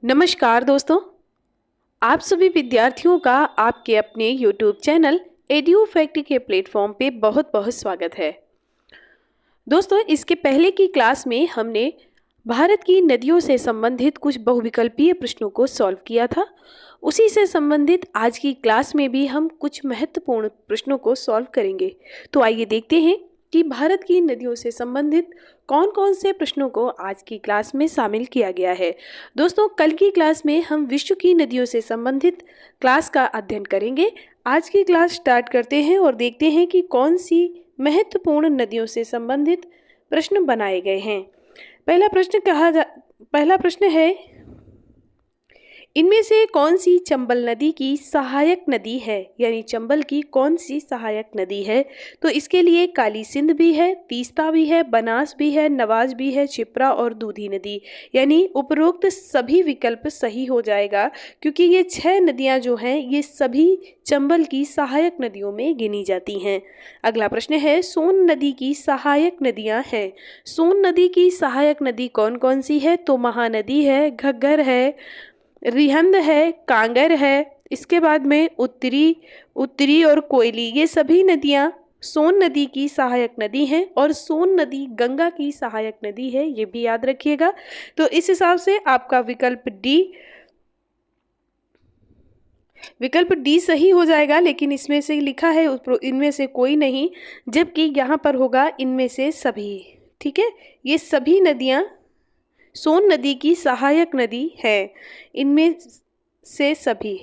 नमस्कार दोस्तों, आप सभी विद्यार्थियों का आपके अपने YouTube चैनल एड्यू फैक्ट के प्लेटफॉर्म पे बहुत बहुत स्वागत है। दोस्तों, इसके पहले की क्लास में हमने भारत की नदियों से संबंधित कुछ बहुविकल्पीय प्रश्नों को सॉल्व किया था। उसी से संबंधित आज की क्लास में भी हम कुछ महत्वपूर्ण प्रश्नों को सॉल्व करेंगे। तो आइए देखते हैं कि भारत की नदियों से संबंधित कौन कौन से प्रश्नों को आज की क्लास में शामिल किया गया है। दोस्तों, कल की क्लास में हम विश्व की नदियों से संबंधित क्लास का अध्ययन करेंगे। आज की क्लास स्टार्ट करते हैं और देखते हैं कि कौन सी महत्वपूर्ण नदियों से संबंधित प्रश्न बनाए गए हैं। पहला प्रश्न है, इनमें से कौन सी चंबल नदी की सहायक नदी है, यानी चंबल की कौन सी सहायक नदी है। तो इसके लिए काली सिंध भी है, तीस्ता भी है, बनास भी है, नवाज भी है, क्षिप्रा और दूधी नदी, यानी उपरोक्त सभी विकल्प सही हो जाएगा, क्योंकि ये 6 नदियां जो हैं ये सभी चंबल की सहायक नदियों में गिनी जाती हैं। अगला प्रश्न है, सोन नदी की सहायक नदियां हैं। सोन नदी की सहायक नदी कौन कौन सी है। तो महानदी है, घग्गर है, रिहंद है, कांगर है, इसके बाद में उत्तरी और कोयली, ये सभी नदियां सोन नदी की सहायक नदी हैं और सोन नदी गंगा की सहायक नदी है, ये भी याद रखिएगा। तो इस हिसाब से आपका विकल्प डी सही हो जाएगा, लेकिन इसमें से लिखा है इनमें से कोई नहीं, जबकि यहाँ पर होगा इनमें से सभी। ठीक है, ये सभी नदियां सोन नदी की सहायक नदी है, इनमें से सभी।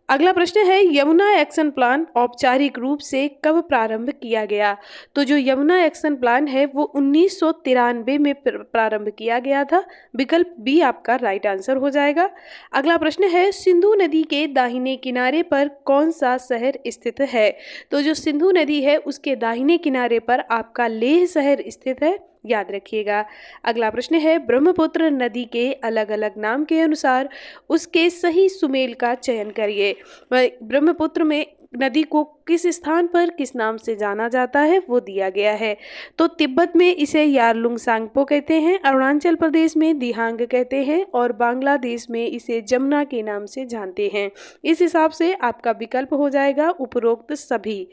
अगला प्रश्न है, यमुना एक्शन प्लान औपचारिक रूप से कब प्रारंभ किया गया। तो जो यमुना एक्शन प्लान है वो 1993 में प्रारंभ किया गया था। विकल्प बी आपका राइट आंसर हो जाएगा। अगला प्रश्न है, सिंधु नदी के दाहिने किनारे पर कौन सा शहर स्थित है। तो जो सिंधु नदी है उसके दाहिने किनारे पर आपका लेह शहर स्थित है, याद रखिएगा। अगला प्रश्न है, ब्रह्मपुत्र नदी के अलग अलग नाम के अनुसार उसके सही सुमेल का चयन करिए। ब्रह्मपुत्र में नदी को किस स्थान पर किस नाम से जाना जाता है वो दिया गया है। तो तिब्बत में इसे यारलुंग सांगपो कहते हैं, अरुणाचल प्रदेश में दिहांग कहते हैं और बांग्लादेश में इसे जमुना के नाम से जानते हैं। इस हिसाब से आपका विकल्प हो जाएगा उपरोक्त सभी,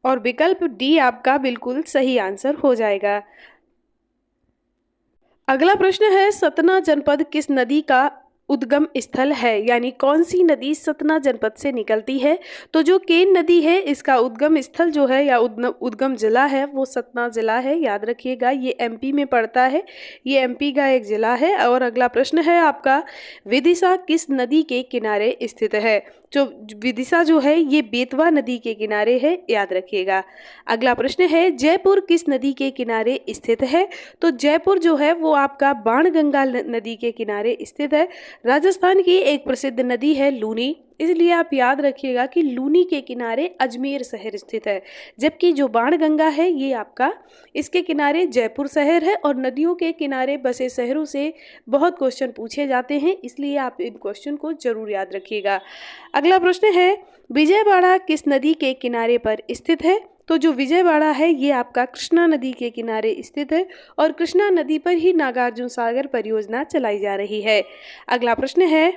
और विकल्प डी आपका बिल्कुल सही आंसर हो जाएगा। अगला प्रश्न है, सतना जनपद किस नदी का उद्गम स्थल है, यानी कौन सी नदी सतना जनपद से निकलती है। तो जो केन नदी है इसका उद्गम स्थल जो है या उद्गम जिला है वो सतना जिला है, याद रखिएगा। ये एमपी में पड़ता है, ये एमपी का एक जिला है। और अगला प्रश्न है आपका, विदिशा किस नदी के किनारे स्थित है। जो विदिशा जो है ये बेतवा नदी के किनारे है, याद रखिएगा। अगला प्रश्न है, जयपुर किस नदी के किनारे स्थित है। तो जयपुर जो है वो आपका बाणगंगा नदी के किनारे स्थित है। राजस्थान की एक प्रसिद्ध नदी है लूनी, इसलिए आप याद रखिएगा कि लूनी के किनारे अजमेर शहर स्थित है, जबकि जो बाणगंगा है ये आपका इसके किनारे जयपुर शहर है। और नदियों के किनारे बसे शहरों से बहुत क्वेश्चन पूछे जाते हैं, इसलिए आप इन क्वेश्चन को जरूर याद रखिएगा। अगला प्रश्न है, विजयवाड़ा किस नदी के किनारे पर स्थित है। तो जो विजयवाड़ा है ये आपका कृष्णा नदी के किनारे स्थित है और कृष्णा नदी पर ही नागार्जुन सागर परियोजना चलाई जा रही है। अगला प्रश्न है,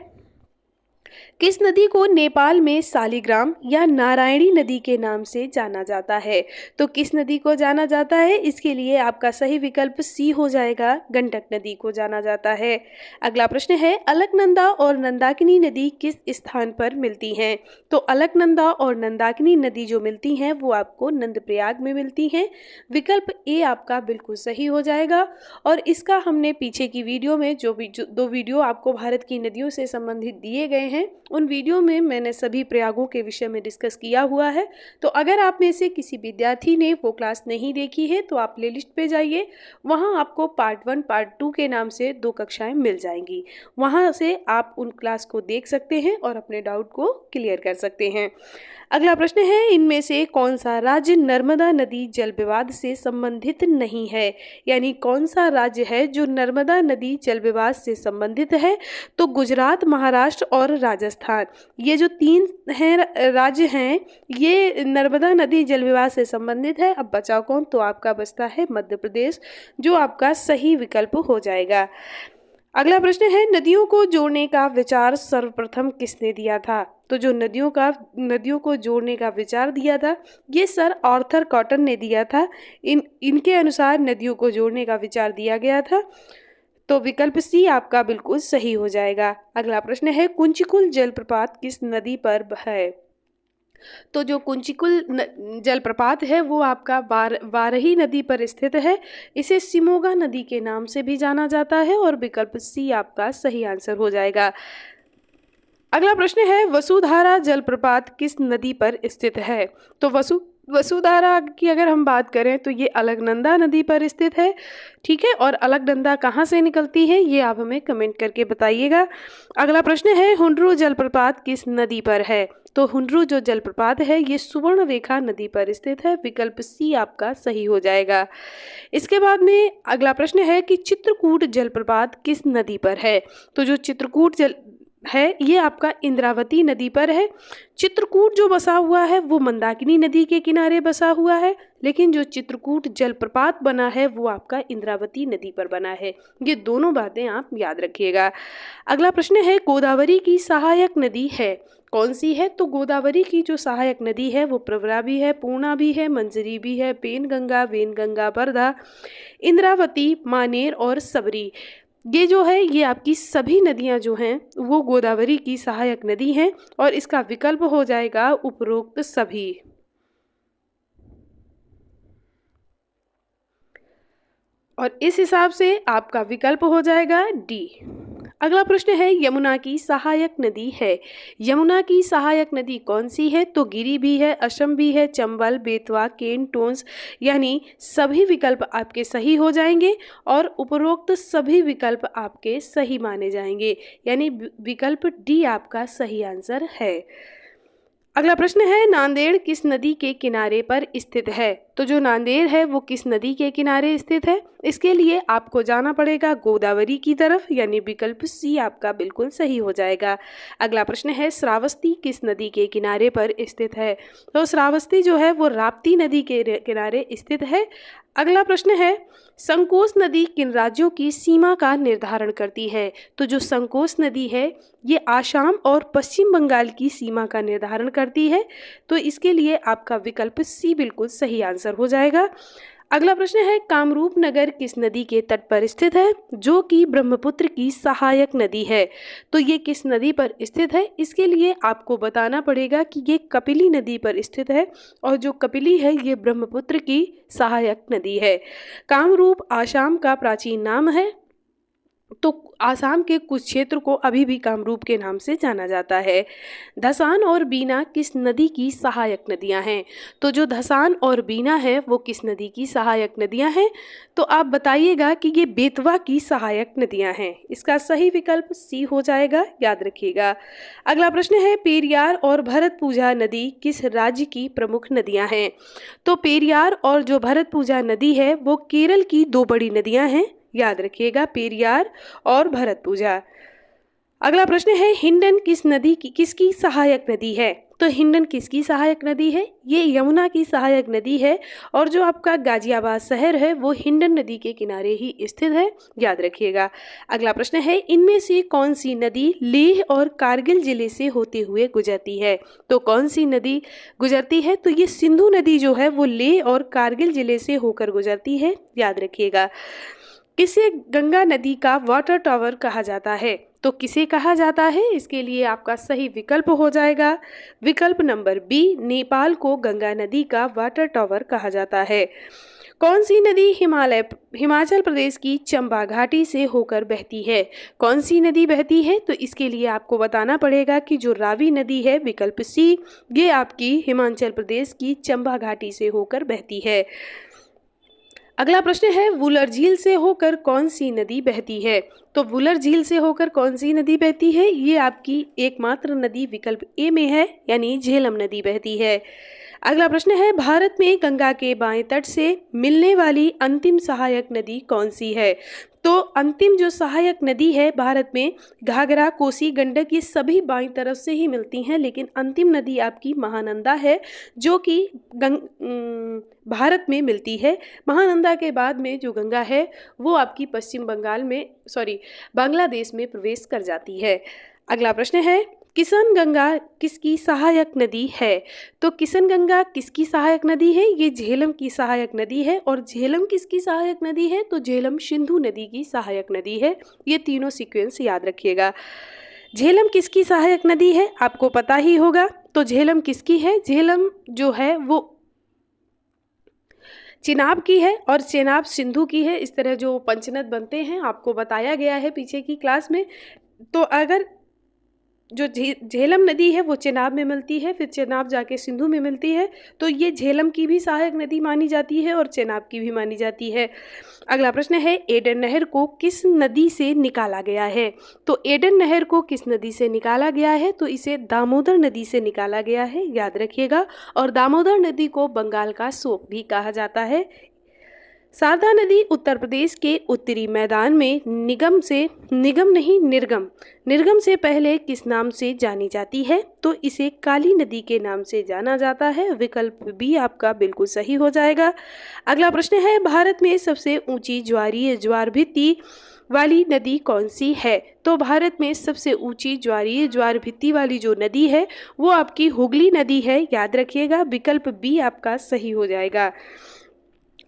किस नदी को नेपाल में शालिग्राम या नारायणी नदी के नाम से जाना जाता है। तो किस नदी को जाना जाता है, इसके लिए आपका सही विकल्प सी हो जाएगा, गंडक नदी को जाना जाता है। अगला प्रश्न है, अलकनंदा और नंदाकिनी नदी किस स्थान पर मिलती हैं। तो अलकनंदा और नंदाकिनी नदी जो मिलती हैं वो आपको नंदप्रयाग में मिलती हैं। विकल्प ए आपका बिल्कुल सही हो जाएगा। और इसका हमने पीछे की वीडियो में जो 2 वीडियो आपको भारत की नदियों से संबंधित दिए गए हैं, उन वीडियो में मैंने सभी प्रयागों के विषय में डिस्कस किया हुआ है। तो अगर आप में से किसी विद्यार्थी ने वो क्लास नहीं देखी है तो आप प्लेलिस्ट पे जाइए, वहाँ आपको पार्ट 1 पार्ट 2 के नाम से 2 कक्षाएं मिल जाएंगी। वहाँ से आप उन क्लास को देख सकते हैं और अपने डाउट को क्लियर कर सकते हैं। अगला प्रश्न है, इनमें से कौन सा राज्य नर्मदा नदी जल विवाद से संबंधित नहीं है? यानी कौन सा राज्य है जो नर्मदा नदी जल विवाद से संबंधित है? तो गुजरात, महाराष्ट्र और राजस्थान, ये जो 3 हैं राज्य हैं, ये नर्मदा नदी जल विवाद से संबंधित है। अब बचा कौन? तो आपका बचता है मध्य प्रदेश, जो आपका सही विकल्प हो जाएगा। अगला प्रश्न है, नदियों को जोड़ने का विचार सर्वप्रथम किसने दिया था? तो जो नदियों को जोड़ने का विचार दिया था, ये सर आर्थर कॉटन ने दिया था। इनके अनुसार नदियों को जोड़ने का विचार दिया गया था। तो विकल्प सी आपका बिल्कुल सही हो जाएगा। अगला प्रश्न है, कुंचिकुल जलप्रपात किस नदी पर है? तो जो कुंचिकुल जलप्रपात है वो आपका वारही नदी पर स्थित है। इसे सिमोगा नदी के नाम से भी जाना जाता है और विकल्प सी आपका सही आंसर हो जाएगा। अगला प्रश्न है, वसुधारा जलप्रपात किस नदी पर स्थित है? तो वसुधारा की अगर हम बात करें तो ये अलकनंदा नदी पर स्थित है। ठीक है, और अलकनंदा कहाँ से निकलती है ये आप हमें कमेंट करके बताइएगा। अगला प्रश्न है, हुंड्रू जलप्रपात किस नदी पर है? तो हुंड्रू जो जलप्रपात है ये सुवर्णरेखा नदी पर स्थित है। विकल्प सी आपका सही हो जाएगा। इसके बाद में अगला प्रश्न है कि चित्रकूट जलप्रपात किस नदी पर है? तो जो चित्रकूट जल है ये आपका इंद्रावती नदी पर है। चित्रकूट जो बसा हुआ है वो मंदाकिनी नदी के किनारे बसा हुआ है, लेकिन जो चित्रकूट जलप्रपात बना है वो आपका इंद्रावती नदी पर बना है। ये दोनों बातें आप याद रखिएगा। अगला प्रश्न है, गोदावरी की सहायक नदी है कौन सी है? तो गोदावरी की जो सहायक नदी है वो प्रवरा भी है, पूर्णा भी है, मंजरी भी है, पेनगंगा, वेनगंगा, वर्धा, इंद्रावती, मानेर और सबरी। ये जो है ये आपकी सभी नदियां जो हैं वो गोदावरी की सहायक नदी हैं और इसका विकल्प हो जाएगा उपरोक्त सभी। और इस हिसाब से आपका विकल्प हो जाएगा डी। अगला प्रश्न है, यमुना की सहायक नदी है। यमुना की सहायक नदी कौन सी है? तो गिरी भी है, असम भी है, चंबल, बेतवा, केन, टोंस, यानी सभी विकल्प आपके सही हो जाएंगे और उपरोक्त सभी विकल्प आपके सही माने जाएंगे, यानी विकल्प डी आपका सही आंसर है। अगला प्रश्न है, नांदेड़ किस नदी के किनारे पर स्थित है? तो जो नांदेड़ है वो किस नदी के किनारे स्थित है? इसके लिए आपको जाना पड़ेगा गोदावरी की तरफ, यानी विकल्प सी आपका बिल्कुल सही हो जाएगा। अगला प्रश्न है, श्रावस्ती किस नदी के किनारे पर स्थित है? तो श्रावस्ती जो है वो राप्ती नदी के किनारे स्थित है। अगला प्रश्न है, संकोच नदी किन राज्यों की सीमा का निर्धारण करती है? तो जो संकोच नदी है ये आसाम और पश्चिम बंगाल की सीमा का निर्धारण करती है। तो इसके लिए आपका विकल्प सी बिल्कुल सही आंसर हो जाएगा। अगला प्रश्न है, कामरूप नगर किस नदी के तट पर स्थित है जो कि ब्रह्मपुत्र की सहायक नदी है? तो ये किस नदी पर स्थित है? इसके लिए आपको बताना पड़ेगा कि ये कपिली नदी पर स्थित है और जो कपिली है ये ब्रह्मपुत्र की सहायक नदी है। कामरूप आसाम का प्राचीन नाम है। तो आसाम के कुछ क्षेत्र को अभी भी कामरूप के नाम से जाना जाता है। धसान और बीना किस नदी की सहायक नदियां हैं? तो जो धसान और बीना है वो किस नदी की सहायक नदियां हैं? तो आप बताइएगा कि ये बेतवा की सहायक नदियां हैं। इसका सही विकल्प सी हो जाएगा, याद रखिएगा। अगला प्रश्न है, पेरियार और भरतपुजा नदी किस राज्य की प्रमुख नदियां हैं? तो पेरियार और जो भरतपुजा नदी है वो केरल की 2 बड़ी नदियां हैं, याद रखिएगा, पेरियार और भरतपुजा। अगला प्रश्न है, हिंडन किसकी सहायक नदी है? तो हिंडन किसकी सहायक नदी है? ये यमुना की सहायक नदी है और जो आपका गाजियाबाद शहर है वो हिंडन नदी के किनारे ही स्थित है, याद रखिएगा। अगला प्रश्न है, इनमें से कौन सी नदी लेह और कारगिल जिले से होते हुए गुजरती है? तो कौन सी नदी गुजरती है? तो ये सिंधु नदी जो है वो लेह और कारगिल जिले से होकर गुजरती है, याद रखिएगा। किसे गंगा नदी का वाटर टावर कहा जाता है? तो किसे कहा जाता है? इसके लिए आपका सही विकल्प हो जाएगा विकल्प नंबर बी, नेपाल को गंगा नदी का वाटर टावर कहा जाता है। कौन सी नदी हिमाचल प्रदेश की चंबा घाटी से होकर बहती है? कौन सी नदी बहती है? तो इसके लिए आपको बताना पड़ेगा कि जो रावी नदी है, विकल्प सी, ये आपकी हिमाचल प्रदेश की चंबा घाटी से होकर बहती है। अगला प्रश्न है, वुलर झील से होकर कौन सी नदी बहती है? तो वुलर झील से होकर कौन सी नदी बहती है? ये आपकी एकमात्र नदी विकल्प ए में है, यानी झेलम नदी बहती है। अगला प्रश्न है, भारत में गंगा के बाएं तट से मिलने वाली अंतिम सहायक नदी कौन सी है? तो अंतिम जो सहायक नदी है भारत में, घाघरा, कोसी, गंडक, ये सभी बाईं तरफ से ही मिलती हैं, लेकिन अंतिम नदी आपकी महानंदा है जो कि भारत में मिलती है। महानंदा के बाद में जो गंगा है वो आपकी पश्चिम बंगाल में बांग्लादेश में प्रवेश कर जाती है। अगला प्रश्न है, किशन गंगा किसकी सहायक नदी है? तो किशन गंगा किसकी सहायक नदी है? ये झेलम की सहायक नदी है। और झेलम किसकी सहायक नदी है? तो झेलम सिंधु नदी की सहायक नदी है। ये तीनों सीक्वेंस याद रखिएगा। झेलम किसकी सहायक नदी है आपको पता ही होगा। तो झेलम किसकी है? झेलम जो है वो चिनाब की है और चेनाब सिंधु की है। इस तरह जो पंचनद बनते हैं आपको बताया गया है पीछे की क्लास में। तो अगर जो झेलम नदी है वो चेनाब में मिलती है, फिर चेनाब जाके सिंधु में मिलती है, तो ये झेलम की भी सहायक नदी मानी जाती है और चेनाब की भी मानी जाती है। अगला प्रश्न है, एडन नहर को किस नदी से निकाला गया है? तो एडन नहर को किस नदी से निकाला गया है? तो इसे दामोदर नदी से निकाला गया है, याद रखिएगा। और दामोदर नदी को बंगाल का शोक भी कहा जाता है। शारदा नदी उत्तर प्रदेश के उत्तरी मैदान में निर्गम से पहले किस नाम से जानी जाती है? तो इसे काली नदी के नाम से जाना जाता है। विकल्प बी आपका बिल्कुल सही हो जाएगा। अगला प्रश्न है, भारत में सबसे ऊंची ज्वार भित्ति वाली नदी कौन सी है? तो भारत में सबसे ऊंची ज्वार भित्ति वाली जो नदी है वो आपकी हुगली नदी है, याद रखिएगा। विकल्प बी आपका सही हो जाएगा।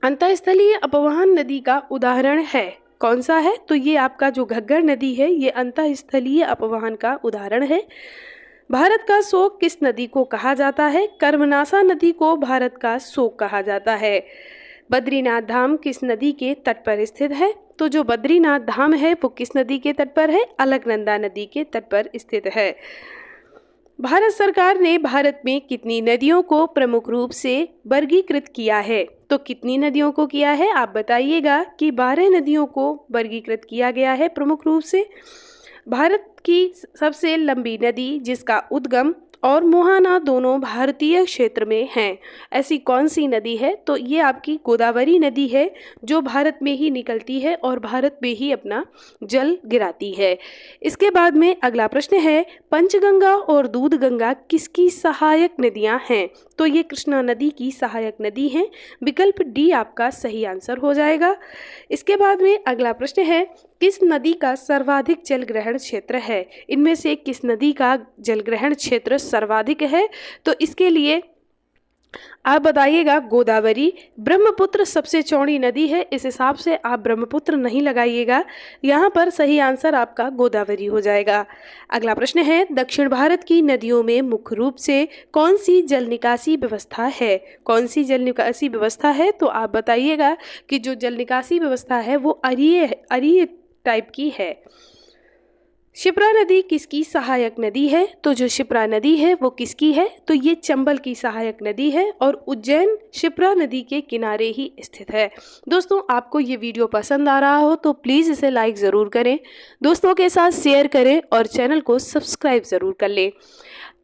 अंतःस्थलीय अपवहन नदी का उदाहरण है कौन सा है? तो ये आपका जो घग्गर नदी है ये अंतःस्थलीय अपवहन का उदाहरण है। भारत का शोक किस नदी को कहा जाता है? कर्मनाशा नदी को भारत का शोक कहा जाता है। बद्रीनाथ धाम किस नदी के तट पर स्थित है? तो जो बद्रीनाथ धाम है वो किस नदी के तट पर है? अलकनंदा नदी के तट पर स्थित है। भारत सरकार ने भारत में कितनी नदियों को प्रमुख रूप से वर्गीकृत किया है? तो कितनी नदियों को किया है आप बताइएगा कि 12 नदियों को वर्गीकृत किया गया है प्रमुख रूप से। भारत की सबसे लंबी नदी जिसका उद्गम और मुहाना दोनों भारतीय क्षेत्र में हैं, ऐसी कौन सी नदी है? तो ये आपकी गोदावरी नदी है जो भारत में ही निकलती है और भारत में ही अपना जल गिराती है। इसके बाद में अगला प्रश्न है, पंचगंगा और दूधगंगा किसकी सहायक नदियां हैं? तो ये कृष्णा नदी की सहायक नदी हैं। विकल्प डी आपका सही आंसर हो जाएगा। इसके बाद में अगला प्रश्न है, किस नदी का सर्वाधिक जलग्रहण क्षेत्र है? इनमें से किस नदी का जलग्रहण क्षेत्र सर्वाधिक है? तो इसके लिए आप बताइएगा गोदावरी। ब्रह्मपुत्र सबसे चौड़ी नदी है, इस हिसाब से आप ब्रह्मपुत्र नहीं लगाइएगा। यहाँ पर सही आंसर आपका गोदावरी हो जाएगा। अगला प्रश्न है, दक्षिण भारत की नदियों में मुख्य रूप से कौन सी जल निकासी व्यवस्था है? कौन सी जल निकासी व्यवस्था है? तो आप बताइएगा कि जो जल निकासी व्यवस्था है वो अरीय टाइप की है। शिप्रा नदी किसकी सहायक नदी है? तो जो शिप्रा नदी है वो किसकी है? तो ये चंबल की सहायक नदी है और उज्जैन शिप्रा नदी के किनारे ही स्थित है। दोस्तों, आपको ये वीडियो पसंद आ रहा हो तो प्लीज़ इसे लाइक ज़रूर करें, दोस्तों के साथ शेयर करें और चैनल को सब्सक्राइब ज़रूर कर लें।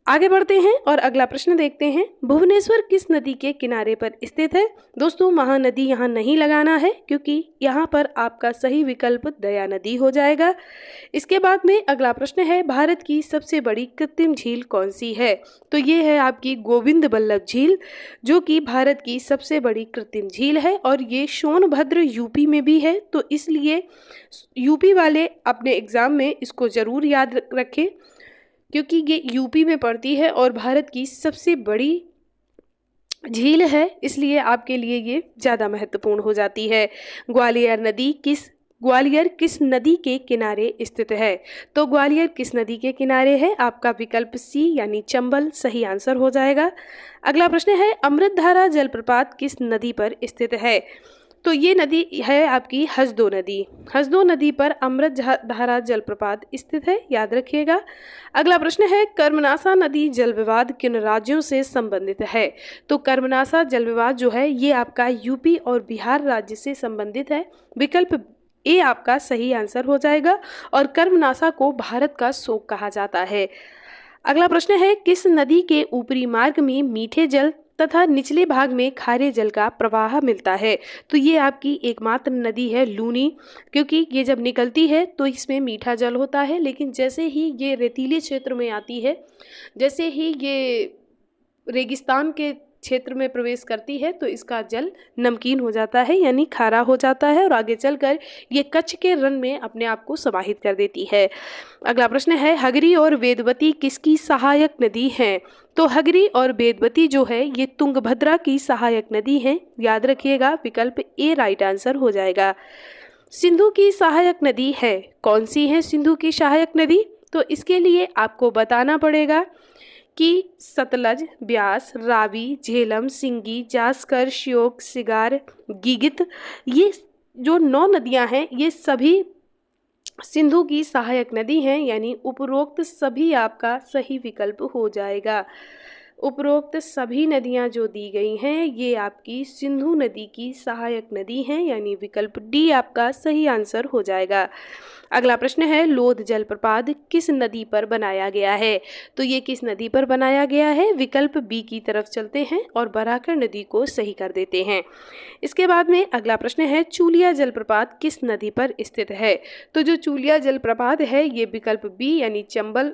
आगे बढ़ते हैं और अगला प्रश्न देखते हैं, भुवनेश्वर किस नदी के किनारे पर स्थित है? दोस्तों, महानदी यहाँ नहीं लगाना है क्योंकि यहाँ पर आपका सही विकल्प दया नदी हो जाएगा। इसके बाद में अगला प्रश्न है, भारत की सबसे बड़ी कृत्रिम झील कौन सी है? तो ये है आपकी गोविंद बल्लभ झील जो कि भारत की सबसे बड़ी कृत्रिम झील है और ये सोनभद्र यूपी में भी है। तो इसलिए यूपी वाले अपने एग्ज़ाम में इसको ज़रूर याद रखें क्योंकि ये यूपी में पड़ती है और भारत की सबसे बड़ी झील है, इसलिए आपके लिए ये ज़्यादा महत्वपूर्ण हो जाती है। ग्वालियर किस नदी के किनारे स्थित है? तो ग्वालियर किस नदी के किनारे है? आपका विकल्प सी यानी चंबल सही आंसर हो जाएगा। अगला प्रश्न है, अमृतधारा जलप्रपात किस नदी पर स्थित है? तो ये नदी है आपकी हसदो नदी। हसदो नदी पर अमृत धारा जलप्रपात स्थित है, याद रखिएगा। अगला प्रश्न है, कर्मनासा नदी जल विवाद किन राज्यों से संबंधित है? तो कर्मनासा जल विवाद जो है ये आपका यूपी और बिहार राज्य से संबंधित है। विकल्प ए आपका सही आंसर हो जाएगा। और कर्मनासा को भारत का शोक कहा जाता है। अगला प्रश्न है, किस नदी के ऊपरी मार्ग में मीठे जल तथा निचले भाग में खारे जल का प्रवाह मिलता है? तो ये आपकी एकमात्र नदी है लूनी, क्योंकि ये जब निकलती है तो इसमें मीठा जल होता है, लेकिन जैसे ही ये रेतीले क्षेत्र में आती है, जैसे ही ये रेगिस्तान के क्षेत्र में प्रवेश करती है तो इसका जल नमकीन हो जाता है, यानी खारा हो जाता है, और आगे चलकर ये कच्छ के रन में अपने आप को समाहित कर देती है। अगला प्रश्न है, हगरी और वेदवती किसकी सहायक नदी हैं? तो हगरी और वेदवती जो है ये तुंगभद्रा की सहायक नदी हैं, याद रखिएगा। विकल्प ए राइट आंसर हो जाएगा। सिंधु की सहायक नदी है, कौन सी है सिंधु की सहायक नदी? तो इसके लिए आपको बताना पड़ेगा कि सतलज, ब्यास, रावी, झेलम, सिंगी, जास्कर, श्योक, सिगार, गिगित, ये जो 9 नदियां हैं ये सभी सिंधु की सहायक नदी हैं, यानी उपरोक्त सभी आपका सही विकल्प हो जाएगा। उपरोक्त सभी नदियां जो दी गई हैं ये आपकी सिंधु नदी की सहायक नदी हैं, यानी विकल्प डी आपका सही आंसर हो जाएगा। अगला प्रश्न है, लोध जलप्रपात किस नदी पर बनाया गया है? तो ये किस नदी पर बनाया गया है? विकल्प बी की तरफ चलते हैं और बराकर नदी को सही कर देते हैं। इसके बाद में अगला प्रश्न है, चूलिया जलप्रपात किस नदी पर स्थित है? तो जो चूलिया जलप्रपात है ये विकल्प बी यानी चंबल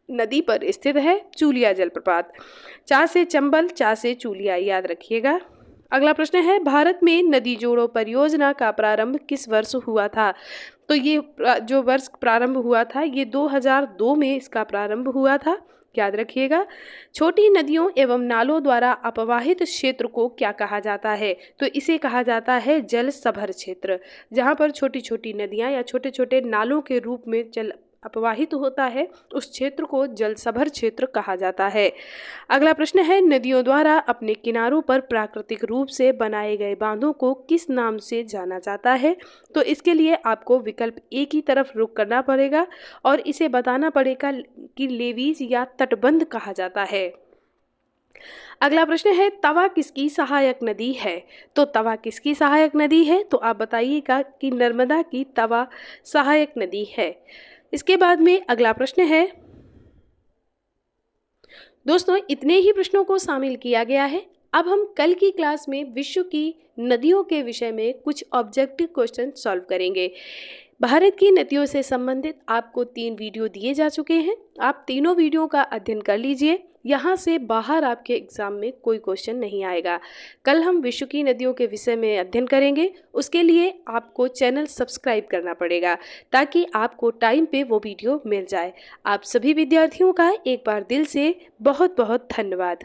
नदी पर स्थित है। चूलिया जलप्रपात, चा से चंबल, चा से चूलिया, याद रखिएगा। अगला प्रश्न है, भारत में नदी जोड़ो परियोजना का प्रारंभ किस वर्ष हुआ था? तो ये जो वर्ष प्रारंभ हुआ था ये 2002 में इसका प्रारंभ हुआ था, याद रखिएगा। छोटी नदियों एवं नालों द्वारा अपवाहित क्षेत्र को क्या कहा जाता है? तो इसे कहा जाता है जल सभर क्षेत्र। जहाँ पर छोटी छोटी नदियाँ या छोटे छोटे नालों के रूप में जल अपवाहित होता है उस क्षेत्र को जल सभर क्षेत्र कहा जाता है। अगला प्रश्न है, नदियों द्वारा अपने किनारों पर प्राकृतिक रूप से बनाए गए बांधों को किस नाम से जाना जाता है? तो इसके लिए आपको विकल्प ए की तरफ रुख करना पड़ेगा और इसे बताना पड़ेगा कि लेवीज या तटबंध कहा जाता है। अगला प्रश्न है, तवा किसकी सहायक नदी है? तो तवा किसकी सहायक नदी है? तो आप बताइएगा कि नर्मदा की तवा सहायक नदी है। इसके बाद में अगला प्रश्न है, दोस्तों इतने ही प्रश्नों को शामिल किया गया है। अब हम कल की क्लास में विश्व की नदियों के विषय में कुछ ऑब्जेक्टिव क्वेश्चन सॉल्व करेंगे। भारत की नदियों से संबंधित आपको 3 वीडियो दिए जा चुके हैं। आप तीनों वीडियो का अध्ययन कर लीजिए। यहाँ से बाहर आपके एग्जाम में कोई क्वेश्चन नहीं आएगा। कल हम विश्व की नदियों के विषय में अध्ययन करेंगे। उसके लिए आपको चैनल सब्सक्राइब करना पड़ेगा ताकि आपको टाइम पे वो वीडियो मिल जाए। आप सभी विद्यार्थियों का एक बार दिल से बहुत बहुत धन्यवाद।